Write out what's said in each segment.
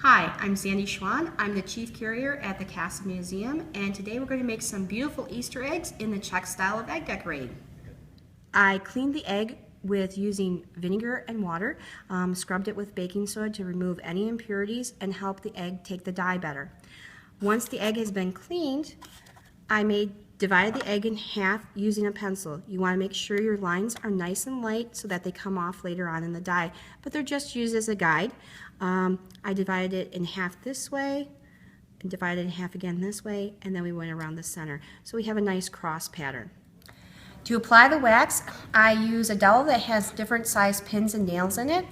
Hi, I'm Sandy Schwann. I'm the Chief Curator at the Castle Museum, and today we're going to make some beautiful Easter eggs in the Czech style of egg decorating. I cleaned the egg with using vinegar and water, scrubbed it with baking soda to remove any impurities and help the egg take the dye better. Once the egg has been cleaned, I divided the egg in half using a pencil. You want to make sure your lines are nice and light so that they come off later on in the dye, but they're just used as a guide. I divided it in half this way, and divided it in half again this way, and then we went around the center. So we have a nice cross pattern. To apply the wax, I use a dowel that has different size pins and nails in it.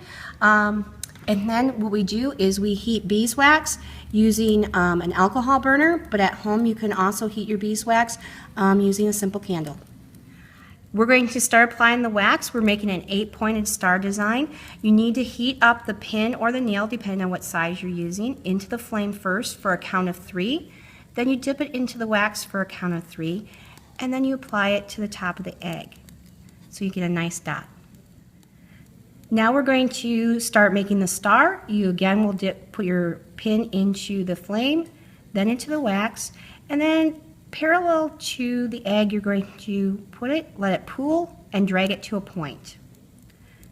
And then what we do is we heat beeswax using an alcohol burner, but at home you can also heat your beeswax using a simple candle. We're going to start applying the wax. We're making an 8-pointed star design. You need to heat up the pin or the nail, depending on what size you're using, into the flame first for a count of 3. Then you dip it into the wax for a count of 3, and then you apply it to the top of the egg so you get a nice dot. Now we're going to start making the star. You again will put your pin into the flame, then into the wax, and then parallel to the egg you're going to put it, let it pool, and drag it to a point.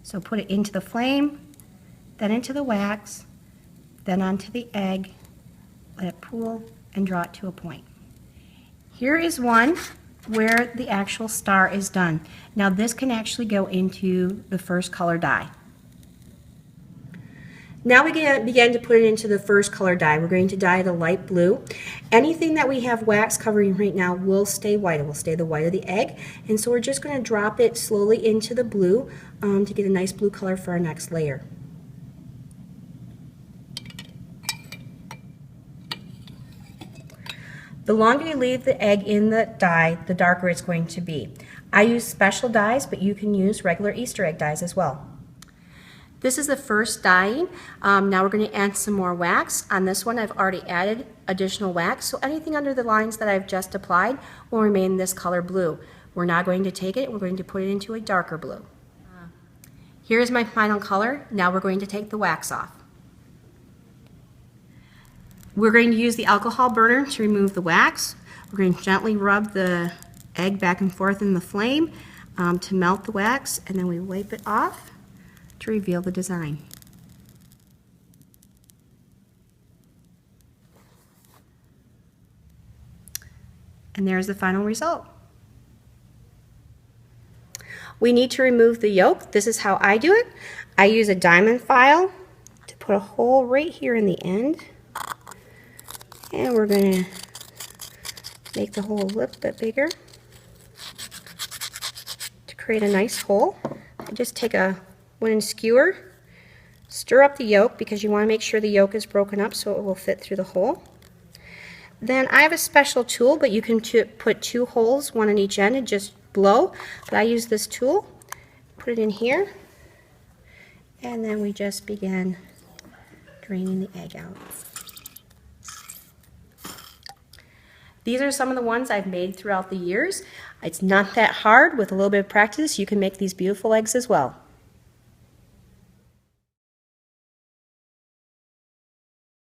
So put it into the flame, then into the wax, then onto the egg, let it pool, and draw it to a point. Here is one where the actual star is done. Now this can actually go into the first color dye. Now we begin to put it into the first color dye. We're going to dye it a light blue. Anything that we have wax covering right now will stay white. It will stay the white of the egg. And so we're just going to drop it slowly into the blue to get a nice blue color for our next layer. The longer you leave the egg in the dye, the darker it's going to be. I use special dyes, but you can use regular Easter egg dyes as well. This is the first dyeing. Now we're going to add some more wax. On this one I've already added additional wax, so anything under the lines that I've just applied will remain this color blue. We're now going to take it, we're going to put it into a darker blue. Here's my final color. Now we're going to take the wax off. We're going to use the alcohol burner to remove the wax. We're going to gently rub the egg back and forth in the flame to melt the wax, and then we wipe it off to reveal the design. And there's the final result. We need to remove the yolk. This is how I do it. I use a diamond file to put a hole right here in the end. And we're going to make the hole a little bit bigger to create a nice hole. I just take a wooden skewer, stir up the yolk because you want to make sure the yolk is broken up so it will fit through the hole. Then I have a special tool, but you can put 2 holes, one on each end, and just blow. But I use this tool, put it in here, and then we just begin draining the egg out. These are some of the ones I've made throughout the years. It's not that hard. With a little bit of practice, you can make these beautiful eggs as well.